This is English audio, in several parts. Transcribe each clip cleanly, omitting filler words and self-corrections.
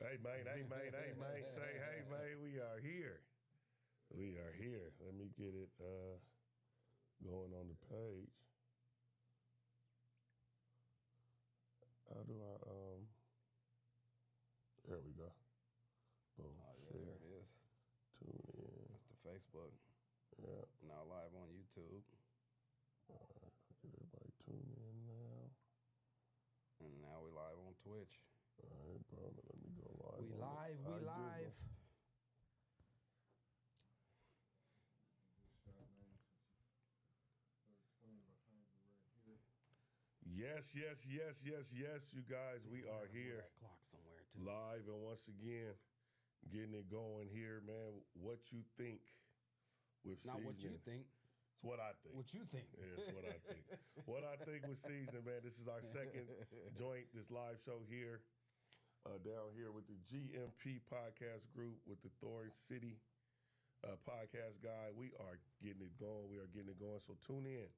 Hey, man, say, hey, man, we are here. We are here. Let me get it going on the page. How do I, there we go. Boom. Oh, yeah, there it is. Tune in. That's the Facebook. Yeah. Now live on YouTube. All right, get everybody tune in now. And now we live on Twitch. All right, bro, let me go live. We live. Yes, you guys, we are here. Clock somewhere too. Live, and once again, getting it going here, man. What you think with Not Seeznin? what you think. It's what I think. What you think. Yeah, it's what I think. What I think with Seeznin, man. This is our second joint, this live show here, down here with the GMP podcast group, with the Thorn City podcast guy. We are getting it going. So tune in.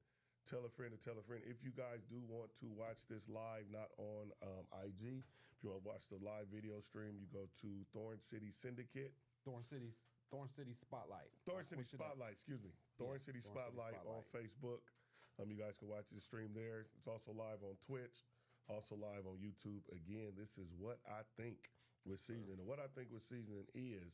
Tell a friend to tell a friend. If you guys do want to watch this live, not on IG, if you want to watch the live video stream, you go to Thorn City Syndicate. Thorn City Spotlight. Thorn City Spotlight, excuse me. Thorn City Spotlight on Facebook. You guys can watch the stream there. It's also live on Twitch, also live on YouTube. Again, this is What I Think with Seeznin. And what I think with Seeznin is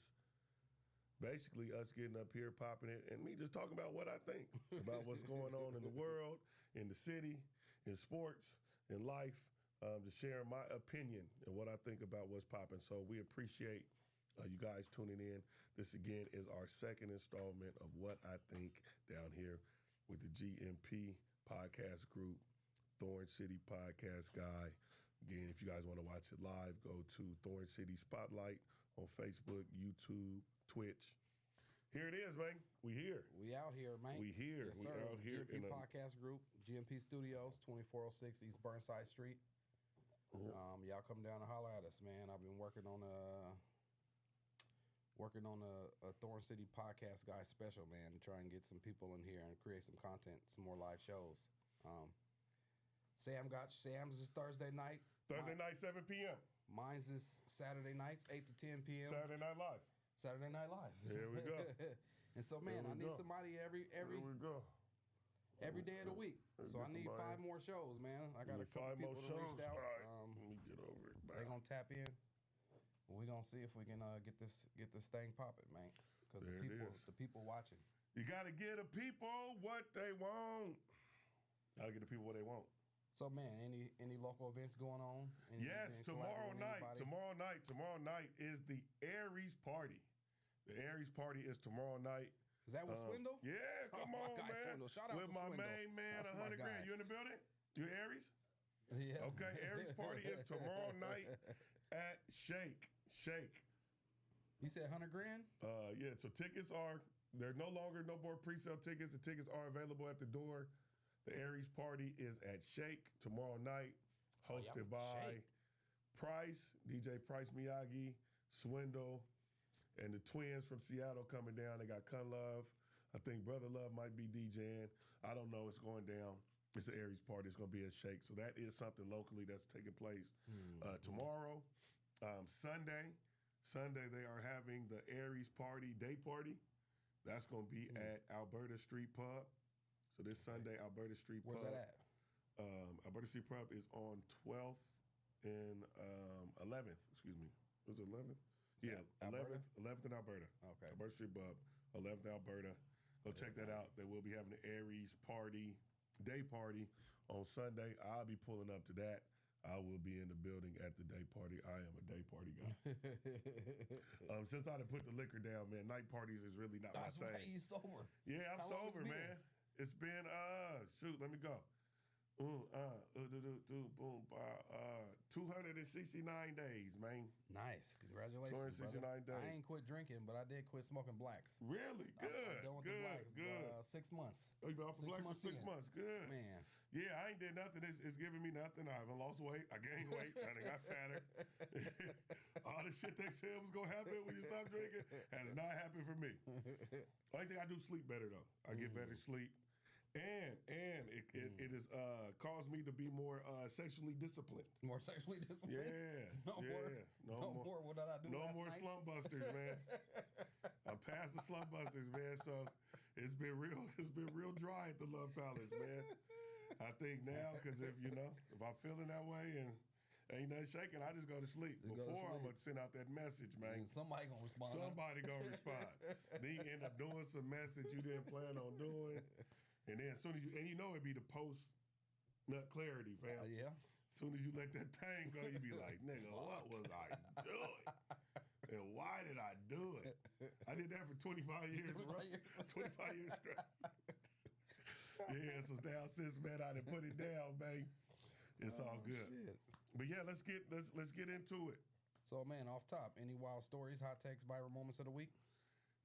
basically us getting up here, popping it, and me just talking about what I think about what's going on in the world, in the city, in sports, in life, just sharing my opinion and what I think about what's popping. So we appreciate you guys tuning in. This, again, is our second installment of What I Think down here with the GMP podcast group, Thorn City Podcast Guy. Again, if you guys want to watch it live, go to Thorn City Spotlight on Facebook, YouTube, Twitch. Here it is, man. We here. We out here, man. We here. Yes, we sir. out here. GMP Podcast Group, GMP Studios, 2406 East Burnside Street. Y'all come down and holler at us, man. I've been working on a Thorn City Podcast Guy special, man, to try and get some people in here and create some content, some more live shows. Sam's is Thursday night. Thursday night, 7 p.m. Mine's is Saturday nights, 8 to 10 p.m. Saturday Night Live. Saturday Night Live. Here we go. And so, man, I need somebody every Here we go. Every day of the week. So I need 5 more shows, man. I got a couple people that reached out. All right, let me get over it. They're gonna tap in. We're gonna see if we can get this thing popping, man. Because the people watching. You gotta get the people what they want. Gotta get the people what they want. So, man, any local events going on? Yes, tomorrow night is the Aries party. The Aries party is tomorrow night. Is that with Swindle? Yeah, come on, man. Swindle. Shout out with to my Swindle. main man, 100 grand. You in the building? You Aries? Yeah. Okay, Aries party is tomorrow night at Shake. You said 100 grand? Yeah, so tickets are, there's no more pre-sale tickets. The tickets are available at the door. The Aries party is at Shake tomorrow night, hosted by Price, DJ Price Miyagi, Swindle, and the twins from Seattle coming down. They got Kun Love. I think Brother Love might be DJing. I don't know. It's going down. It's the Aries party. It's going to be at Shake. So that is something locally that's taking place tomorrow. Sunday, they are having the Aries party, day party. That's going to be at Alberta Street Pub. So this Sunday, Alberta Street Pub. Where's that at? Alberta Street Pub is on 12th and 11th. Excuse me. Was it 11th? Yeah, 11th in Alberta. Okay. Alberta Street Pub, 11th Alberta. Go check that out. They will be having the Aries party, day party on Sunday. I'll be pulling up to that. I will be in the building at the day party. I am a day party guy. Since I done put the liquor down, man, night parties is really not my thing. That's right, you sober. Yeah, I'm How long sober, man. It's been, let me go. 269 days, man. Nice. Congratulations, 269 days. I ain't quit drinking, but I did quit smoking blacks. Really? Good. I'm done with the blacks, good. 6 months. Oh, you been off the blacks for 6 months? Good. Man. Yeah, I ain't did nothing. It's giving me nothing. I haven't lost weight. I gained weight. I done got fatter. All the shit they said was going to happen when you stop drinking has not happened for me. Only thing I do, sleep better, though. I get better sleep. And it has caused me to be more sexually disciplined. More sexually disciplined? Yeah. No more. What did I do? No more nights? slump busters, man. I'm past the slump busters, man. So it's been real dry at the Love Palace, man. I think now, because if I'm feeling that way and ain't nothing shaking, I just go to sleep. Before I'm gonna send out that message, man. Somebody gonna respond. Somebody gonna respond. Then you end up doing some mess that you didn't plan on doing. And then as soon as it'd be the post nut clarity, fam. Yeah. As soon as you let that thing go, you be like, nigga, what was I doing? And why did I do it? I did that for 25 years. 25 years straight. Yeah, so now since, man, I done put it down, man, it's all good. Shit. But yeah, let's get into it. So, man, off top, any wild stories, hot takes, viral moments of the week?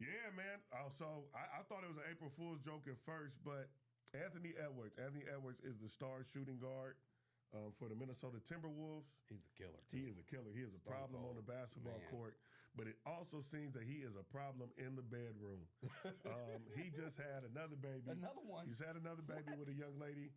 Yeah, man. So I thought it was an April Fool's joke at first, but Anthony Edwards is the star shooting guard for the Minnesota Timberwolves. He's a killer, too. He is a killer. He is a problem on the basketball court, but it also seems that he is a problem in the bedroom. He just had another baby. Another one? He's had another baby with a young lady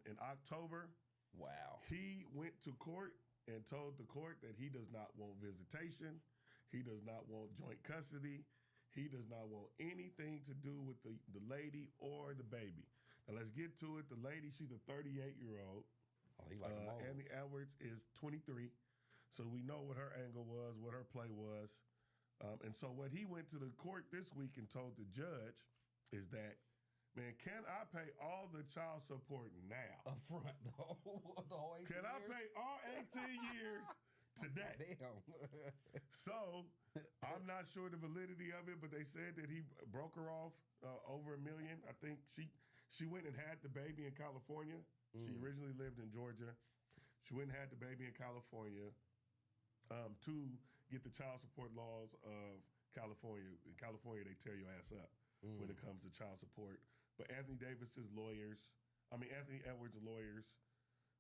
in October. Wow. He went to court and told the court that he does not want visitation. He does not want joint custody. He does not want anything to do with the lady or the baby. Now, let's get to it. The lady, she's a 38-year-old. Oh, he like them all. Anthony Edwards is 23. So we know what her angle was, what her play was. And so what he went to the court this week and told the judge is that, man, can I pay all the child support now? Up front, the whole 18 Can years? I pay all 18 years today? Damn. So I'm not sure the validity of it, but they said that he broke her off over $1 million. I think she went and had the baby in California. She originally lived in Georgia. She went and had the baby in California to get the child support laws of California. In California, they tear your ass up when it comes to child support. But Anthony Edwards' lawyers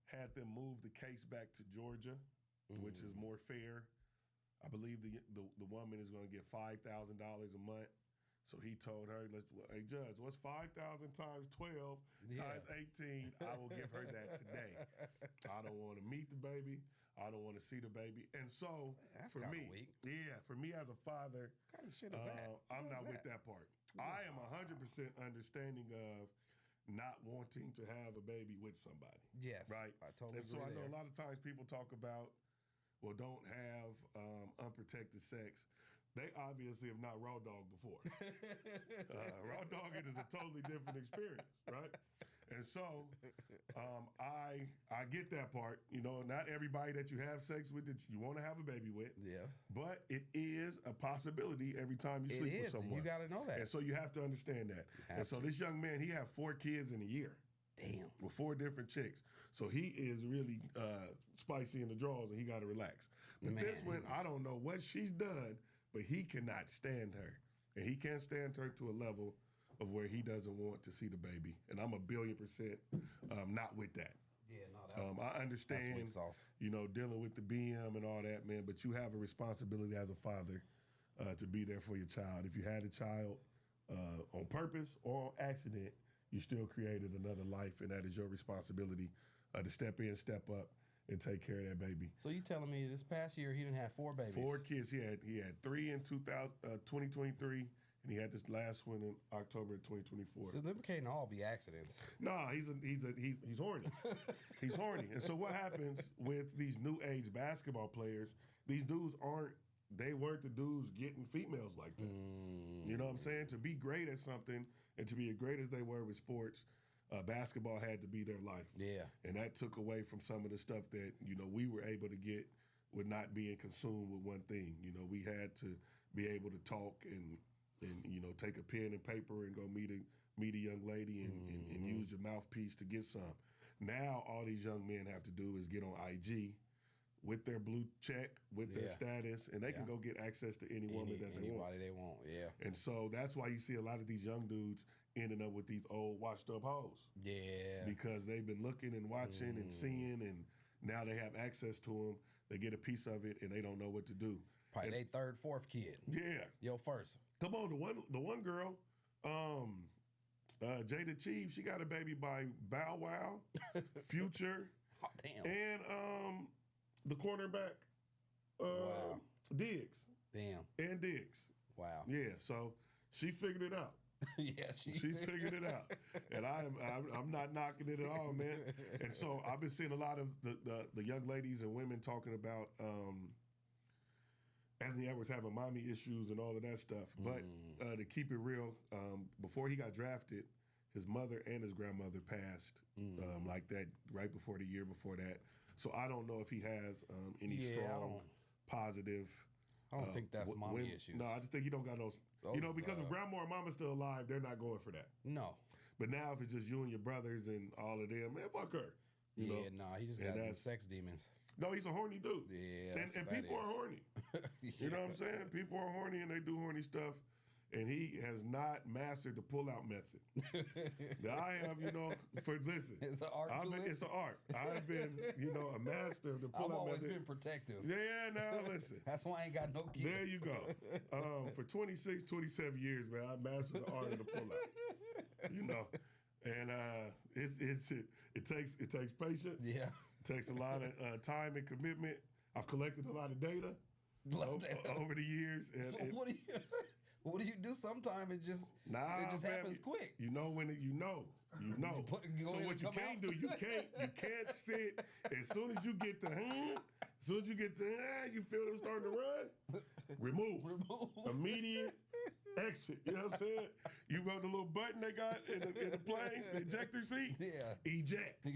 had them move the case back to Georgia, which is more fair. I believe the woman is going to get $5,000 a month. So he told her, hey, Judge, what's 5,000 times 12 times 18? I will give her that today. I don't want to meet the baby. I don't want to see the baby. And so That's for me, weak. for me as a father, What kind of shit is that? I'm not with that part. I am 100% understanding of not wanting to have a baby with somebody. Yes. Right? I totally agree. So I know there. a lot of times people talk about, well, don't have unprotected sex. They obviously have not raw dogged before. Raw dogging is a totally different experience, right? And so I get that part. Not everybody that you have sex with that you want to have a baby with. Yeah. But it is a possibility every time you sleep with someone. You got to know that. And so you have to understand that. And so this young man, he had 4 kids in a year. Damn. With 4 different chicks. So he is really spicy in the drawers and he got to relax. But this one, I don't know what she's done, but he cannot stand her. And he can't stand her to a level of where he doesn't want to see the baby. And I'm 1,000,000,000% not with that. Yeah, no, I understand, that's weak sauce. Dealing with the BM and all that, man, but you have a responsibility as a father to be there for your child. If you had a child on purpose or on accident, you still created another life, and that is your responsibility to step in, step up, and take care of that baby. So you telling me this past year he didn't have 4 babies? 4 kids. He had 3 in 2023, and he had this last one in October of 2024. So them can't all be accidents. Nah, he's horny. He's horny. And so what happens with these new age basketball players? These dudes weren't the dudes getting females like that. You know what I'm saying? To be great at something and to be as great as they were with sports, basketball had to be their life. Yeah. And that took away from some of the stuff that, we were able to get with not being consumed with one thing. We had to be able to talk and take a pen and paper and go meet a young lady and use your mouthpiece to get some. Now all these young men have to do is get on IG with their blue check, with their status, and they can go get access to any woman that they want. Anybody they want, yeah. And so that's why you see a lot of these young dudes ending up with these old washed up hoes. Yeah. Because they've been looking and watching and seeing, and now they have access to them. They get a piece of it, and they don't know what to do. Probably they 3rd, 4th kid. Yeah. Yo, first. Come on, the one girl, Jada Chief, she got a baby by Bow Wow, Future, Oh, damn. and the cornerback, Wow. Diggs. Damn. And Diggs. Wow. Yeah, so she figured it out. Yeah, She's figured it out, and I'm not knocking it at all, man. And so I've been seeing a lot of the young ladies and women talking about Anthony Edwards having mommy issues and all of that stuff. But to keep it real, before he got drafted, his mother and his grandmother passed like that right before the year before that. So I don't know if he has any strong positive. I don't think that's mommy issues. No, I just think he don't got no. Because if grandma or mama's still alive, they're not going for that. No. But now if it's just you and your brothers and all of them, man, fuck her. You know? He just got them sex demons. No, he's a horny dude. Yeah, and people are horny. You know what I'm saying? People are horny and they do horny stuff. And he has not mastered the pull-out method. That I have, listen. It's an art to it? It's an art. I've been, a master of the pull-out method. I've always been protective. Yeah, now listen. That's why I ain't got no kids. There you go. For 26, 27 years, man, I mastered the art of the pull-out. And it takes patience. Yeah. It takes a lot of time and commitment. I've collected a lot of data over the years. And so what do you do? Sometimes it just happens quick. You know when you know. So what you can't do, you can't sit as soon as you get the you feel them starting to run. Remove. Immediate exit. You know what I'm saying? You run the little button they got in the plane, the ejector seat. Yeah. Eject.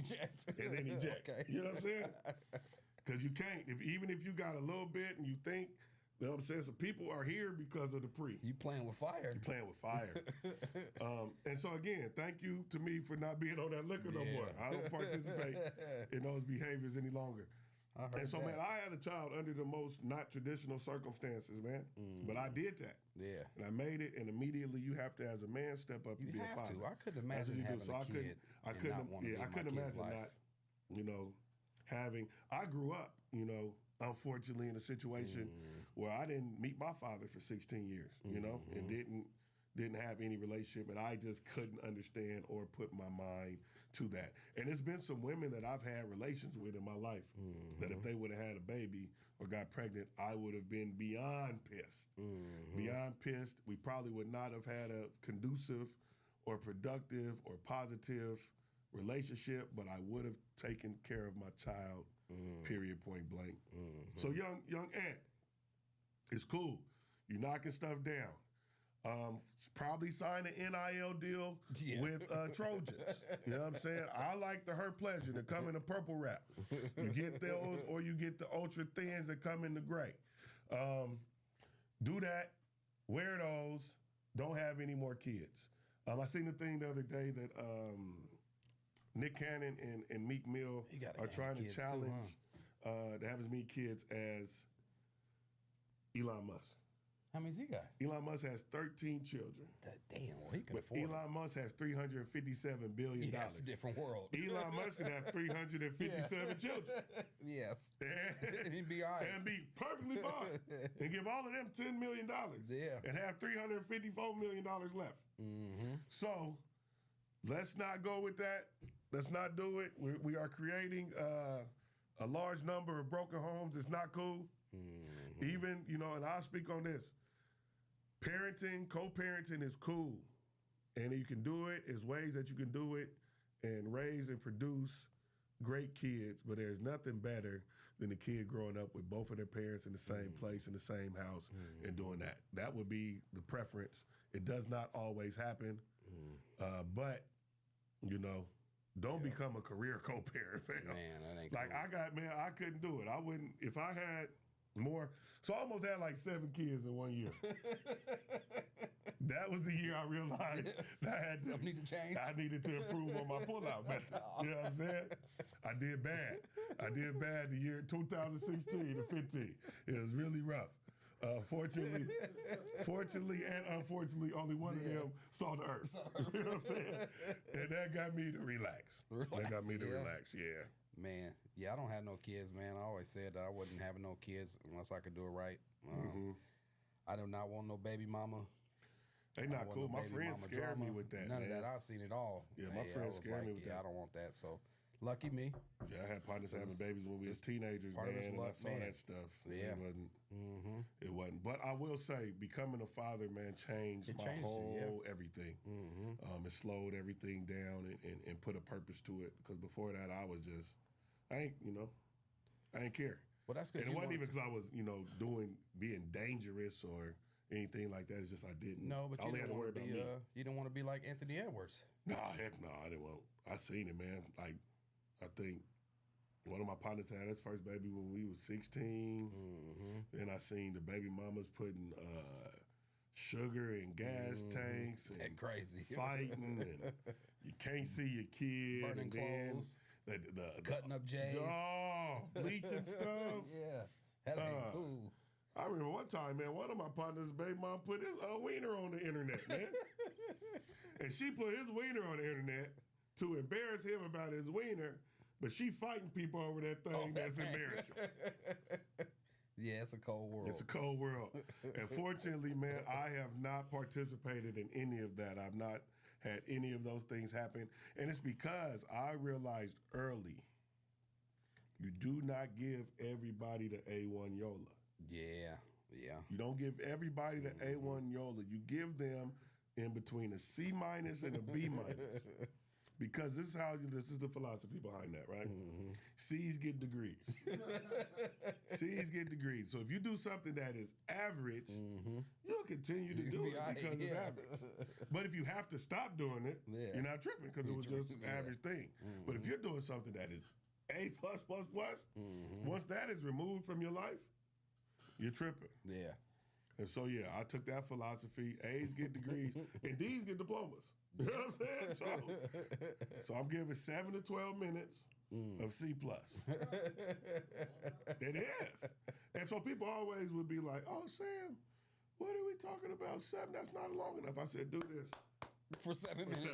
And then eject. Okay. You know what I'm saying? Because you can't. Even if you got a little bit and you think. You know what I'm saying? So people are here because of the pre. You playing with fire. You playing with fire. And so again, thank you to me for not being on that liquor no more. I don't participate in those behaviors any longer. And so, man, I had a child under the most not traditional circumstances, man. But I did that. Yeah. And I made it, and immediately you have to, as a man, step up and be a father. I couldn't imagine having a kid. I couldn't imagine not, having. I grew up, unfortunately, in a situation where I didn't meet my father for 16 years, and didn't have any relationship, and I just couldn't understand or put my mind to that. And there's been some women that I've had relations with in my life that if they would have had a baby or got pregnant, I would have been beyond pissed. Beyond pissed. We probably would not have had a conducive or productive or positive relationship, but I would have taken care of my child, period, point blank. So young Ant, it's cool. You're knocking stuff down. Probably sign an NIL deal with Trojans. You know what I'm saying? I like the Her Pleasure that come in the purple wrap. You get those, or you get the ultra thins that come in the gray. Do that. Wear those. Don't have any more kids. I seen the thing the other day that Nick Cannon and Meek Mill are trying to challenge to have as many kids as Elon Musk. How many's he got? Elon Musk has 13 children. Damn, well, he can afford it. Elon Musk has $357 billion. Yeah, it's a different world. Elon Musk could have 357 children. Yes. And he'd be all right. And be perfectly fine. And give all of them $10 million. Yeah. And have $354 million left. So, let's not go with that. Let's not do it. We are creating a large number of broken homes. It's not cool. Even, and I'll speak on this. Parenting, co-parenting is cool. And you can do it. There's ways that you can do it and raise and produce great kids. But there's nothing better than a kid growing up with both of their parents in the same place, in the same house, and doing that. That would be the preference. It does not always happen. But, don't become a career co-parent, fam. Man, that ain't cool. I couldn't do it. I wouldn't, if I had more. So I almost had like 7 kids in 1 year. That was the year I realized that I had need to change. I needed to improve on my pull-out method. You know what I'm saying? I did bad the year 2016 to 15. It was really rough. Fortunately and unfortunately, only one of them saw the earth. You know what I'm saying? And that got me to relax. Relax, yeah. Man, I don't have no kids, man. I always said that I wasn't having no kids unless I could do it right. I do not want no baby mama. They not cool. My friends scared me with that. None man. of that. I seen it all. Yeah, my friends scared me with that. I don't want that. So lucky me. Yeah, I had partners having babies when we was teenagers, man, and I saw that stuff. Yeah. It wasn't. But I will say, becoming a father, man, changed my whole everything. It slowed everything down and put a purpose to it. Because before that, I was just, I ain't care. Well, that's good. And it wasn't even because I was, being dangerous or anything like that. It's just I didn't. No, but I only had to worry about me. You don't want to be like Anthony Edwards. No, heck no, I didn't want. I seen it, man. Like, I think one of my partners had his first baby when we was 16. Then I seen the baby mamas putting sugar in gas tanks and crazy fighting, and you can't see your kid, burning clothes. Cutting up J's. Oh, bleaching stuff. Yeah. That ain't cool. I remember one time, man, one of my partners' baby mom put his wiener on the internet, man. And she put his wiener on the internet to embarrass him about his wiener, but she fighting people over that thing that's embarrassing. Yeah, it's a cold world. It's a cold world. And fortunately, man, I have not participated in any of that. I've not had any of those things happen. And it's because I realized early, you do not give everybody the A1 YOLA. Yeah. You don't give everybody the A1 YOLA. You give them in between a C- and a B-. Because this is the philosophy behind that, right? C's get degrees. C's get degrees. So if you do something that is average, you'll continue to do it because it's average. But if you have to stop doing it, you're not tripping because it was just an average thing. But if you're doing something that is A+++, once that is removed from your life, you're tripping. Yeah. And so, I took that philosophy. A's get degrees and D's get diplomas. You know what I'm saying? So I'm giving 7 to 12 minutes of C+. It is. And so people always would be like, oh, Sam, what are we talking about? 7, that's not long enough. I said, do this. For 7 minutes.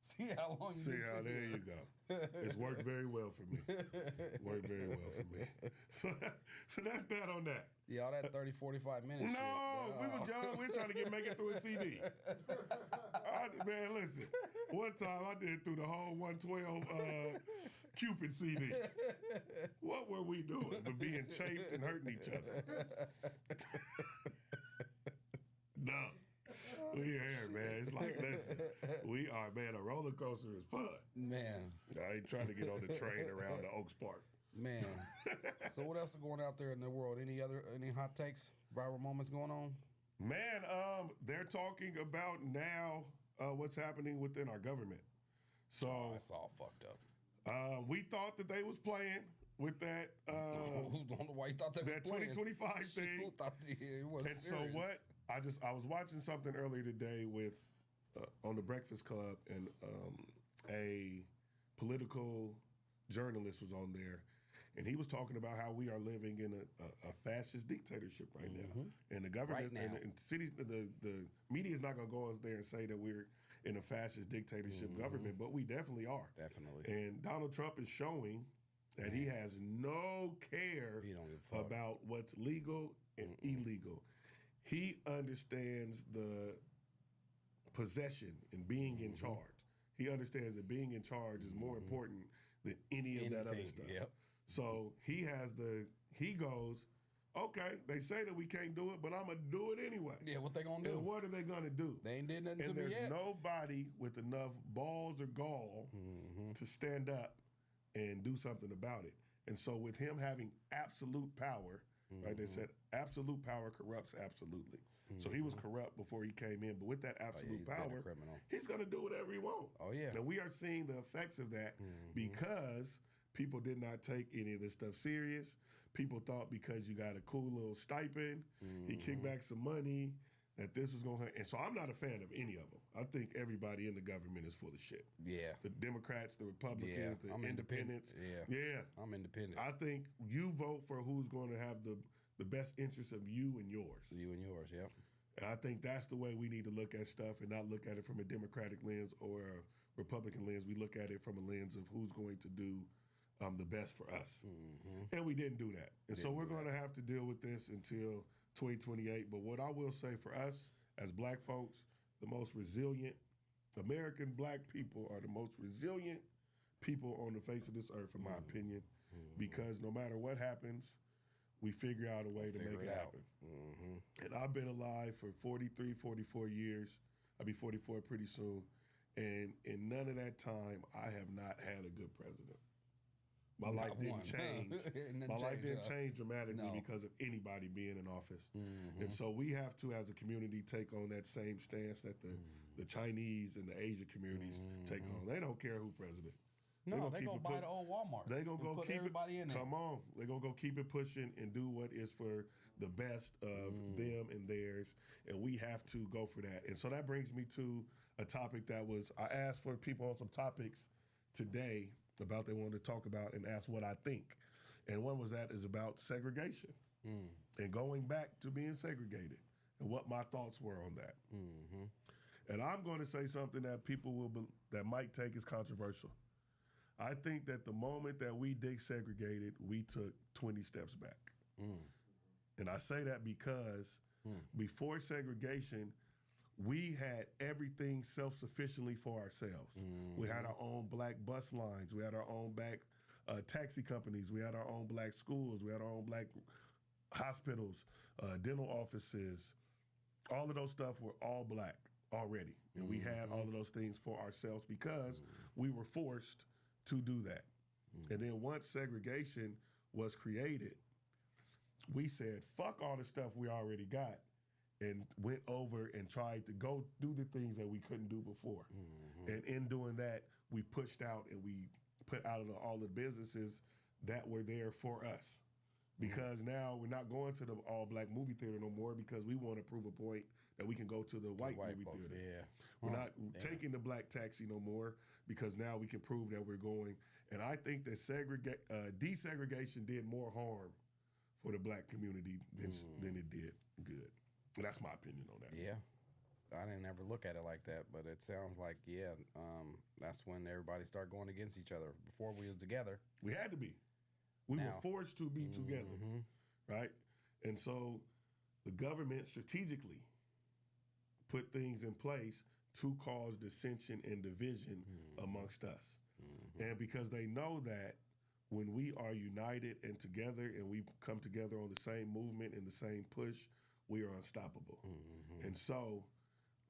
See how long you there you go. It's worked very well for me. Worked very well for me. So that's that on that. Yeah, all that 30, 45 minutes. No, we were young. We were trying to make it through a CD. Man, listen. One time I did through the whole 112 Cupid CD. What were we doing but being chafed and hurting each other? No. We here, man. It's like, listen, we are, man, a roller coaster is fun. Man. I ain't trying to get on the train around the Oaks Park. Man. So what else is going out there in the world? Any hot takes, viral moments going on? Man, they're talking about now what's happening within our government. So that's all fucked up. We thought that they was playing with that. I don't know why you thought that was playing. 2025 thing. Who thought it was and serious? So what? I was watching something earlier today with on the Breakfast Club, and a political journalist was on there, and he was talking about how we are living in a fascist dictatorship right now, and the government and cities, the media is not going to go out there and say that we're in a fascist dictatorship government, but we definitely are. Definitely. And Donald Trump is showing that he has no care about what's legal and illegal. He understands the possession and being in charge. He understands that being in charge is more important than any of that other stuff. Yep. So he goes, okay, they say that we can't do it, but I'm going to do it anyway. Yeah, what they going to do? And what are they going to do? They ain't did nothing and to me yet. And there's nobody with enough balls or gall to stand up and do something about it. And so with him having absolute power, right, they said absolute power corrupts absolutely. So he was corrupt before he came in, but with that absolute power, he's going to do whatever he wants. Oh, yeah. And we are seeing the effects of that because people did not take any of this stuff serious. People thought because you got a cool little stipend, he kicked back some money, that this was going to hurt. And so I'm not a fan of any of them. I think everybody in the government is full of shit. Yeah. The Democrats, the Republicans, the independents. Yeah. I'm independent. I think you vote for who's going to have the best interest of you and yours. You and yours, yeah. And I think that's the way we need to look at stuff and not look at it from a Democratic lens or a Republican lens. We look at it from a lens of who's going to do the best for us. And we didn't do that. And so we're going to have to deal with this until 2028. But what I will say for us as black folks, the most resilient, American black people are the most resilient people on the face of this earth, in my opinion, because no matter what happens, we figure out a way to make it happen. And I've been alive for 43, 44 years. I'll be 44 pretty soon. And in none of that time, I have not had a good president. My life didn't change. My life didn't change dramatically because of anybody being in office. And so we have to, as a community, take on that same stance that the Chinese and the Asian communities take on. They don't care who president. No, they're going to buy the old Walmart. They're going to go keep everybody in there. Come on. They're going to go keep it pushing and do what is for the best of them and theirs. And we have to go for that. And so that brings me to a topic that was, I asked for people on some topics today about they wanted to talk about and ask what I think. And one was that is about segregation and going back to being segregated and what my thoughts were on that. And I'm going to say something that people that might take as controversial. I think that the moment that we desegregated, we took 20 steps back. And I say that because before segregation, we had everything self-sufficiently for ourselves. We had our own black bus lines. We had our own black taxi companies. We had our own black schools. We had our own black hospitals, dental offices. All of those stuff were all black already. And we had all of those things for ourselves because we were forced to do that. And then once segregation was created, we said, fuck all the stuff we already got, and went over and tried to go do the things that we couldn't do before. And in doing that, we pushed out and we put out of all the businesses that were there for us. Because now we're not going to the all-black movie theater no more because we want to prove a point that we can go to the white movie folks, theater. Yeah. We're not taking the black taxi no more because now we can prove that we're going. And I think that desegregation did more harm for the black community than it did good. And that's my opinion on that. Yeah. I didn't ever look at it like that, but it sounds like, that's when everybody started going against each other. Before we was together. We had to be. We were forced to be together, right? And so the government strategically put things in place to cause dissension and division amongst us. And because they know that when we are united and together and we come together on the same movement and the same push, we are unstoppable. And so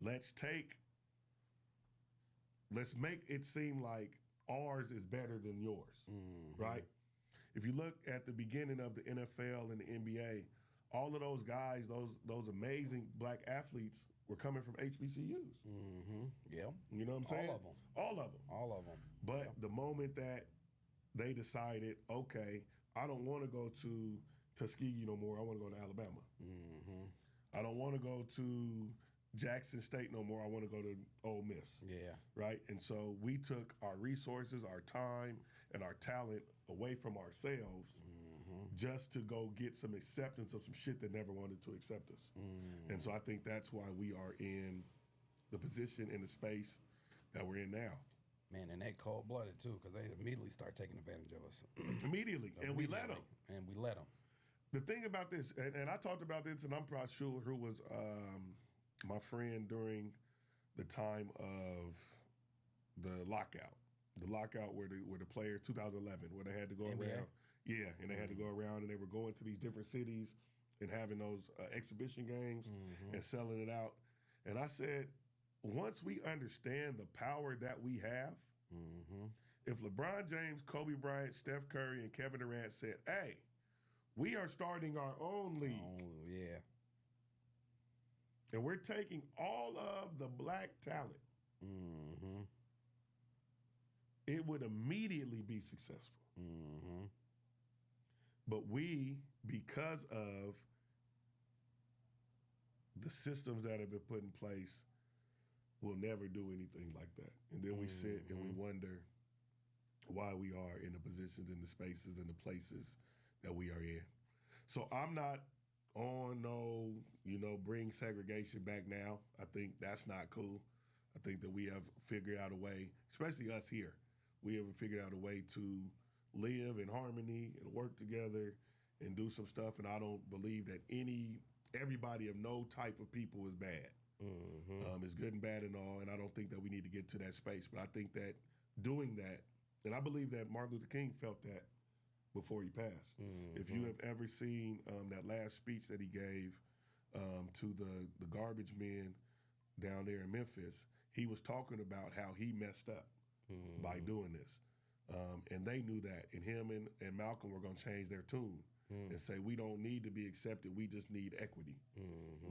let's make it seem like ours is better than yours, right? If you look at the beginning of the NFL and the NBA, all of those guys, those amazing black athletes were coming from HBCUs. Yeah. You know what I'm saying? All of them. All of them. But the moment that they decided, okay, I don't want to go to Tuskegee no more. I want to go to Alabama. I don't want to go to Jackson State no more. I want to go to Ole Miss. Yeah. Right? And so we took our resources, our time, and our talent away from ourselves just to go get some acceptance of some shit that never wanted to accept us. And so I think that's why we are in the position and the space that we're in now. Man, and they cold-blooded, too, because they immediately start taking advantage of us. Immediately. And we let them. And we let them. The thing about this, and I talked about this, and I'm probably sure who was my friend during the time of the lockout. The lockout where the players, 2011, where they had to go around. Yeah, and they had to go around, and they were going to these different cities and having those exhibition games and selling it out. And I said, once we understand the power that we have, if LeBron James, Kobe Bryant, Steph Curry, and Kevin Durant said, hey, we are starting our own league. Oh, yeah. And we're taking all of the black talent. It would immediately be successful. But we, because of the systems that have been put in place, will never do anything like that. And then we sit and we wonder why we are in the positions, in the spaces, and the places that we are in. So I'm not on bring segregation back now. I think that's not cool. I think that we have figured out a way, especially us here, we have figured out a way to live in harmony and work together and do some stuff. And I don't believe that everybody of no type of people is bad. It's good and bad and all, and I don't think that we need to get to that space. But I think that doing that, and I believe that Martin Luther King felt that before he passed. If you have ever seen that last speech that he gave to the garbage men down there in Memphis, he was talking about how he messed up by doing this. And they knew that. And him and Malcolm were going to change their tune and say, we don't need to be accepted. We just need equity,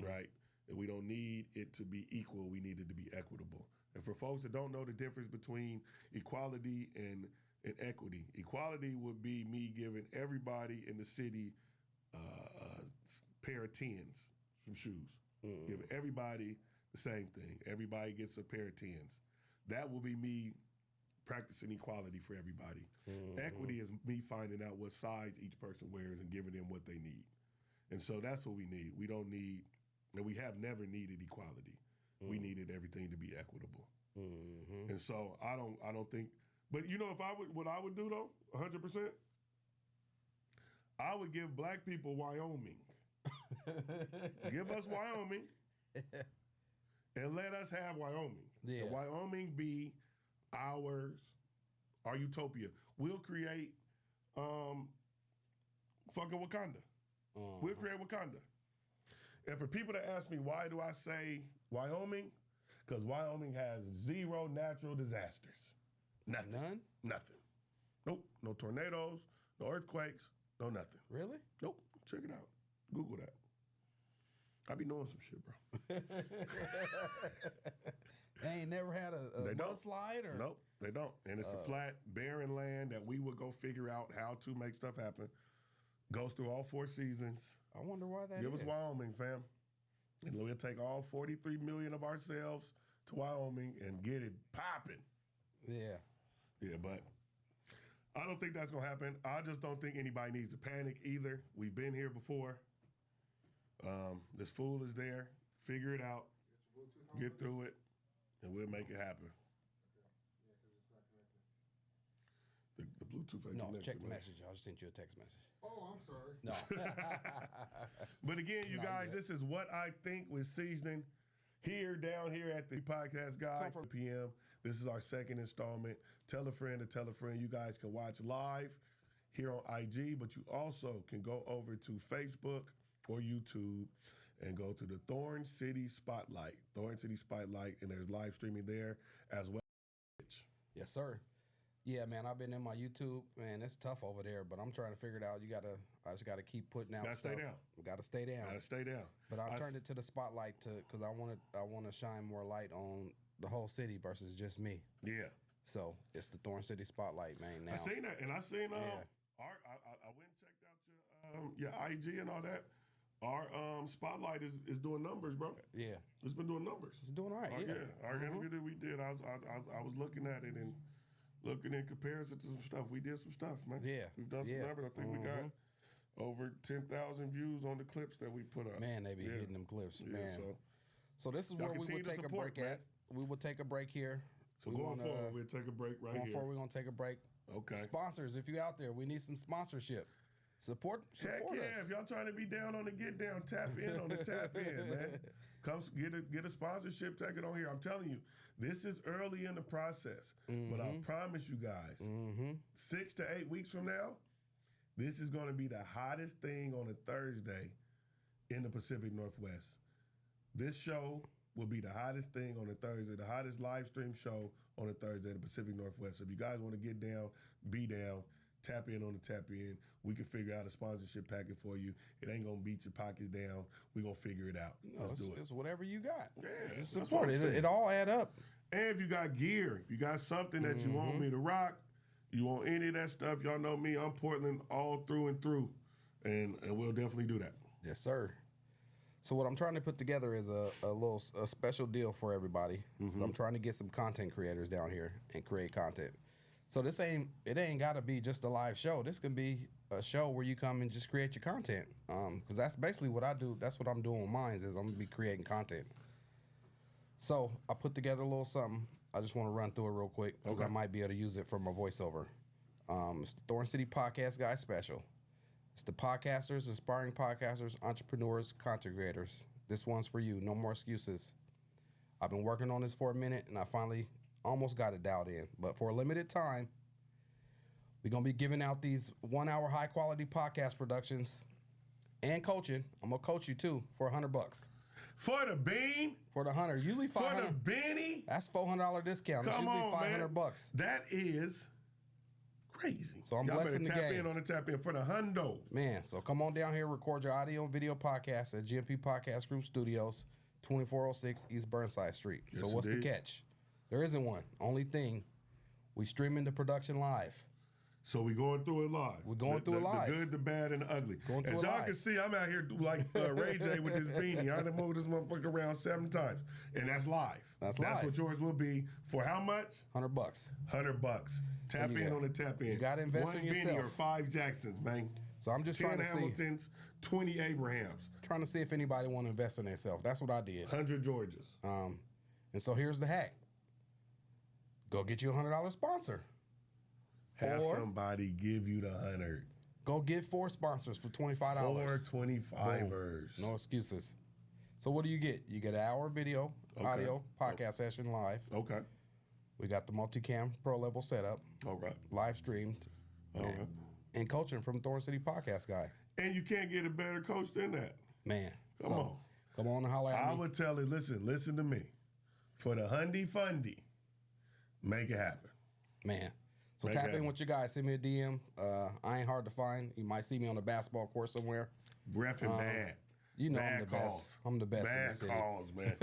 right? And we don't need it to be equal. We need it to be equitable. And for folks that don't know the difference between equality and equity, equality would be me giving everybody in the city a pair of 10s, some shoes. Give everybody the same thing. Everybody gets a pair of 10s. That will be me practicing equality for everybody. Equity is me finding out what size each person wears and giving them what they need. And so that's what we need. We don't need, and we have never needed equality. We needed everything to be equitable. And so I don't think, but you know, what I would do though, 100%, I would give black people Wyoming. Give us Wyoming and let us have Wyoming. Yeah. And Wyoming be our utopia. We'll create fucking Wakanda. We'll create Wakanda. And for people that ask me, why do I say Wyoming? Because Wyoming has 0 natural disasters. Nothing. None? Nothing. Nope. No tornadoes, no earthquakes, no nothing. Really? Nope. Check it out. Google that. I be knowing some shit, bro. They ain't never had a mudslide? Or? Nope, they don't. And it's a flat, barren land that we would go figure out how to make stuff happen. Goes through all 4 seasons. I wonder why that Give is. us Wyoming, fam. And we'll take all 43 million of ourselves to Wyoming and get it popping. Yeah. Yeah, but I don't think that's going to happen. I just don't think anybody needs to panic either. We've been here before. This fool is there. Figure it out. Get through it, and we'll make it happen. The Bluetooth ain't No, connected, check the man. message. I just sent you a text message. Oh, I'm sorry. No. But again, you Not guys, yet. this is What I Think with Seeznin here, down here at the podcast guy. Come from- PM. This is our second installment. Tell a friend to tell a friend. You guys can watch live here on IG, but you also can go over to Facebook or YouTube and go to the Thorn City Spotlight. Thorn City Spotlight, and there's live streaming there as well. Yes, sir. Yeah, man, I've been in my YouTube. Man, it's tough over there, but I'm trying to figure it out. I just gotta keep putting out Gotta stuff. stay down. Gotta stay down. Gotta stay down. But I turned it to the spotlight because I want to shine more light on the whole city versus just me. Yeah. So it's the Thorn City Spotlight, man. Now I seen that, and I seen Yeah. I went and checked out your IG and all that. Our spotlight is doing numbers, bro. yeah, It's been doing numbers. it's doing all right. Our interview that we did, I was looking at it and looking in comparison to some stuff. We did some stuff, man. Yeah. We've done some Yeah. numbers. I think we got over 10,000 views on the clips that we put up. Man, they be hitting them clips, Yeah, man. so So this is y'all where we continue will to take a support, break man. at. We will take a break here. So We going wanna, forward, we'll take a break right Going here. forward, we're gonna take a break. Okay. Sponsors, if you out there, we need some sponsorship. Support Heck yeah! us. If y'all trying to be down on the get down, tap in on the tap in, man. Come get a sponsorship, take it on here. I'm telling you, this is early in the process, but I promise you guys, 6 to 8 weeks from now, this is going to be the hottest thing on a Thursday in the Pacific Northwest. This show will be the hottest thing on a Thursday, the hottest live stream show on a Thursday in the Pacific Northwest. So if you guys want to get down, be down. Tap in on the tap in. We can figure out a sponsorship packet for you. It ain't gonna beat your pockets down. We gonna figure it out. No, Let's do it. It's whatever you got. Yeah, Just that's support what I'm it. saying. It all add up. And if you got gear, if you got something that you want me to rock, you want any of that stuff, y'all know me. I'm Portland all through and through, and we'll definitely do that. Yes, sir. So what I'm trying to put together is a special deal for everybody. I'm trying to get some content creators down here and create content. So it ain't got to be just a live show. This can be a show where you come and just create your content. Because that's basically what I do. That's what I'm doing with mine is I'm gonna be creating content. So I put together a little something. I just want to run through it real quick because I might be able to use it for my voiceover. It's the Thorn City Podcast Guy Special. It's the podcasters, aspiring podcasters, entrepreneurs, content creators. This one's for you. No more excuses. I've been working on this for a minute, and I finally almost got it dialed in. But for a limited time, we're going to be giving out these 1-hour high-quality podcast productions and coaching. I'm going to coach you, too, for $100. For the bean? For the 100. Usually 500. For the beanie? That's $400 discount. It's usually $500. That is crazy. So I'm blessing the game. Tap in on the tap in for the hundo. Man, so come on down here, record your audio and video podcast at GMP Podcast Group Studios, 2406 East Burnside Street. Yes, so what's indeed. the catch? There isn't one. Only thing, we streaming the production live. So we going through it live. We're going through it live. The good, the bad, and the ugly. Going through As it y'all live. can see, I'm out here like Ray J with this beanie. I done moved this motherfucker around 7 times. And that's live. That's That's live. what yours will be. For how much? $100. $100. Tap in on the tap in. You gotta invest One in Benny yourself. or 5 Jacksons, man. So I'm just 10 trying to Hamiltons, 20 Abrahams, trying to see if anybody want to invest in themselves. That's what I did. 100 Georges. And so here's the hack. Go get you a $100 sponsor. Have or somebody give you the 100. Go get 4 sponsors for $25. 4 25ers. No excuses. So what do you get? You get an hour video, audio, podcast session live. Okay. We got the multicam pro level setup, All right. live streamed, All right. and coaching from Thorn City Podcast Guy. And you can't get a better coach than that. Man, Come on. Come on and holler at I me. would tell it, listen to me. For the Hundy Fundy, make it happen. Man. So Make tap it in happen. with your guys. Send me a DM. I ain't hard to find. You might see me on the basketball court somewhere. Ref and bad. You know Bad I'm the calls. best. I'm the best in Bad the city. calls, man.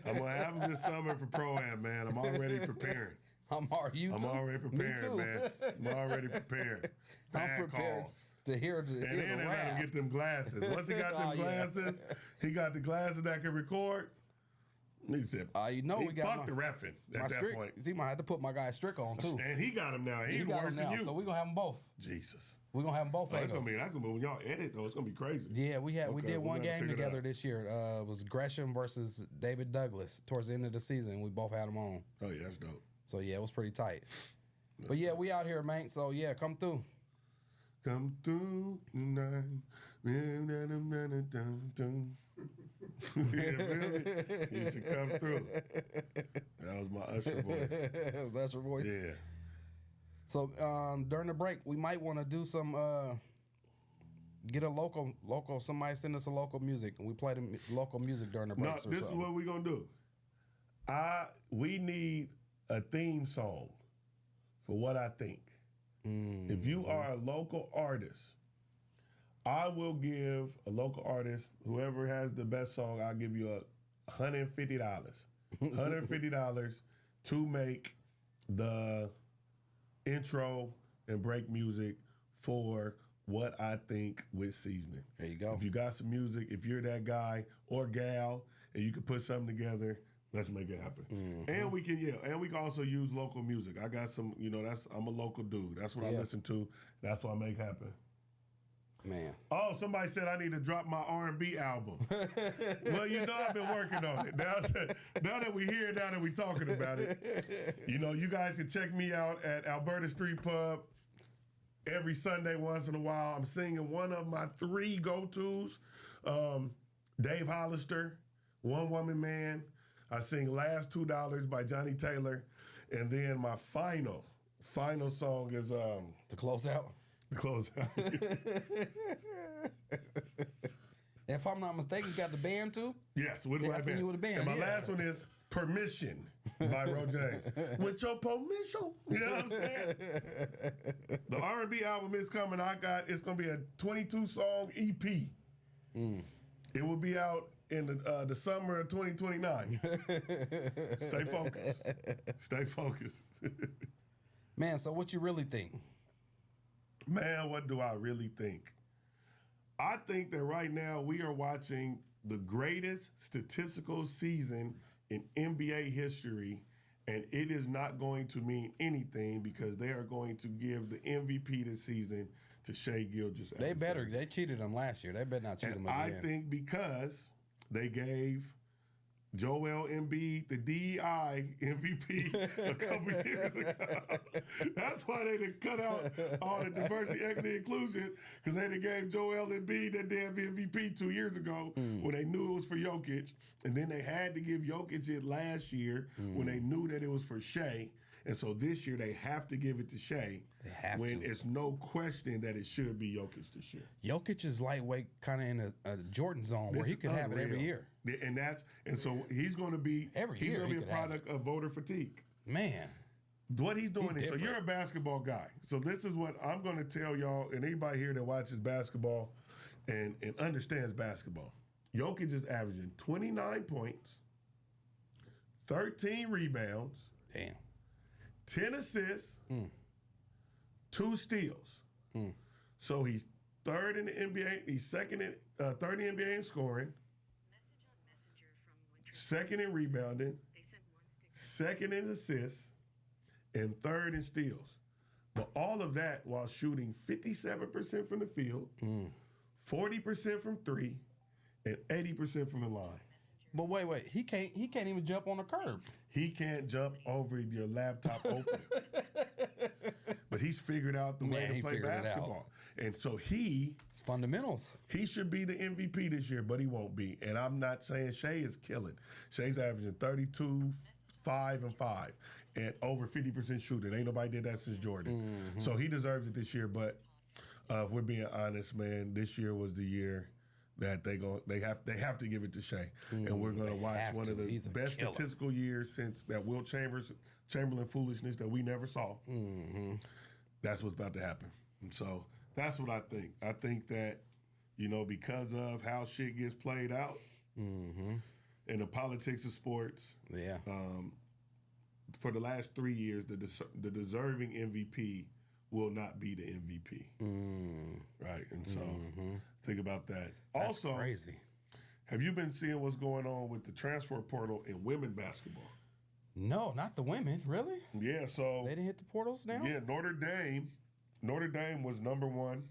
I'm going to have them this summer for Pro-Am, man. I'm already preparing. I'm already preparing, too. man. I'm already prepared. Bad I'm prepared calls. to hear And the then they let him raft. get them glasses. Once he got them Oh, yeah. glasses, he got the glasses that can record. He said, You know he we got fucked the reffing my at that Strick. point. See, I had to put my guy Strick on too. And he got him now. He He got worse him than now, you. so we're gonna have them both. Jesus. We're gonna have them both. Oh, that's angles. gonna be when y'all edit though. It's gonna be crazy. Yeah, we Okay, did we one gotta game figure it together out. this year. It was Gresham versus David Douglas towards the end of the season. We both had them on. Oh yeah, that's dope. So yeah, it was pretty tight. But yeah, we out here, man. So yeah, come through. Come through tonight. Yeah, feel me? He used to come through. That was my Usher voice. That's your voice. Yeah. So during the break, we might want to do some. Get a local. Somebody send us a local music, and we play the local music during the No, breaks. this is what we're gonna do. We need a theme song for what I think. If you are a local artist, I will give a local artist, whoever has the best song, I'll give you $150. $150 to make the intro and break music for what I think with Seeznin. There you go. If you got some music, if you're that guy or gal, and you can put something together, let's make it happen. And we can also use local music. I got some, I'm a local dude. That's what I listen to. That's what I make happen. Man. Oh, somebody said I need to drop my R&B album. Well, I've been working on it. Now that we here, now that we talking about it, you guys can check me out at Alberta Street Pub every Sunday once in a while. I'm singing one of my 3 go-tos, Dave Hollister, One Woman Man. I sing Last $2 by Johnny Taylor. And then my final song is To close out. the closeout. If I'm not mistaken, you got the band too? Yes, with Yeah, my I seen band. you with a band, And my yeah. last one is Permission by Ro James. With your permission. You know what I'm saying? The R&B album is coming. It's going to be a 22-song EP. It will be out in the summer of 2029. Stay focused. Stay focused. Man, so what you really think? Man, what do I really think? I think that right now we are watching the greatest statistical season in NBA history, and it is not going to mean anything because they are going to give the MVP this season to Shai Gilgeous. They cheated them last year. They better not cheat them And again. I think because they gave Joel Embiid, the DEI MVP a couple years ago. That's why they done cut out all the diversity, equity, inclusion, because they done gave Joel Embiid that damn MVP 2 years ago when they knew it was for Jokic. And then they had to give Jokic it last year when they knew that it was for Shea. And so this year they have to give it to Shea when it's no question that it should be Jokic this year. Jokic is lightweight, kind of in a Jordan zone where he could have it every year. And so he's going to be he's going to be a product of voter fatigue. Man, what he's doing is, so you're a basketball guy. So this is what I'm going to tell y'all and anybody here that watches basketball and understands basketball. Jokic is averaging 29 points, 13 rebounds. Damn. 10 assists, 2 steals. So he's third in the NBA. He's third in the NBA in scoring. Second in rebounding. Second in assists. And third in steals. But all of that while shooting 57% from the field, 40% from three, and 80% from the line. But wait, he can't even jump on a curb. He can't jump over your laptop open. But he's figured out the way to play basketball. And so it's fundamentals. He should be the MVP this year, but he won't be. And I'm not saying Shea is killing. Shea's averaging 32, 5, and 5, and over 50% shooting. Ain't nobody did that since Jordan. So he deserves it this year. But if we're being honest, man, this year was the year that they have to give it to Shea. And we're going to watch one of the best statistical years since that Wilt Chamberlain foolishness that we never saw. That's what's about to happen. And so that's what I think. I think that, because of how shit gets played out in the politics of sports, for the last 3 years, the deserving MVP will not be the MVP. Right? And so think about that. That's also, crazy. Have you been seeing what's going on with the transfer portal in women basketball? No, not the women. Really? Yeah, so... They didn't hit the portals now? Yeah, Notre Dame was number one.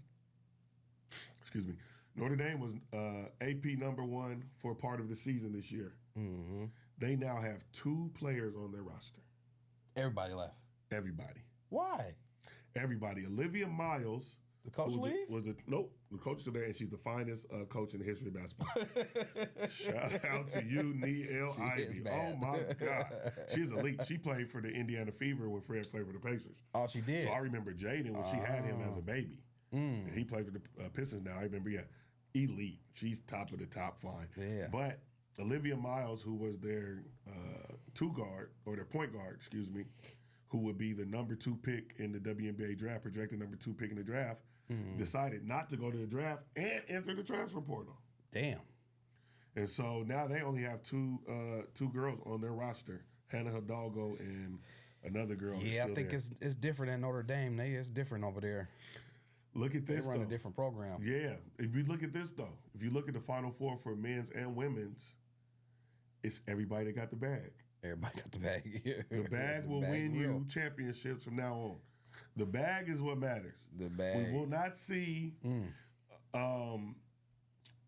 Excuse me. Notre Dame was AP number one for part of the season this year. They now have 2 players on their roster. Everybody left. Everybody. Why? Everybody. Olivia Miles. The coach leave? Nope. The coach is still there, and she's the finest coach in the history of basketball. Shout out to you, Neil Ivy. Oh, my God. She's elite. She played for the Indiana Fever when Fred played for the Pacers. Oh, she did? So I remember Jaden when she had him as a baby. And he played for the Pistons now. I remember, elite. She's top of the top, fine. Yeah. But Olivia Miles, who was their their point guard, who would be the number 2 pick in the WNBA draft, projected number 2 pick in the draft, decided not to go to the draft and enter the transfer portal. Damn. And so now they only have two girls on their roster, Hannah Hidalgo and another girl. Yeah, I think it's different at Notre Dame. It's different over there. Look at this, They run a different program. Yeah. If you look at this, though, if you look at the Final Four for men's and women's, it's everybody that got the bag. Everybody got the bag. The bag will win you championships from now on. The bag is what matters. The bag. We will not see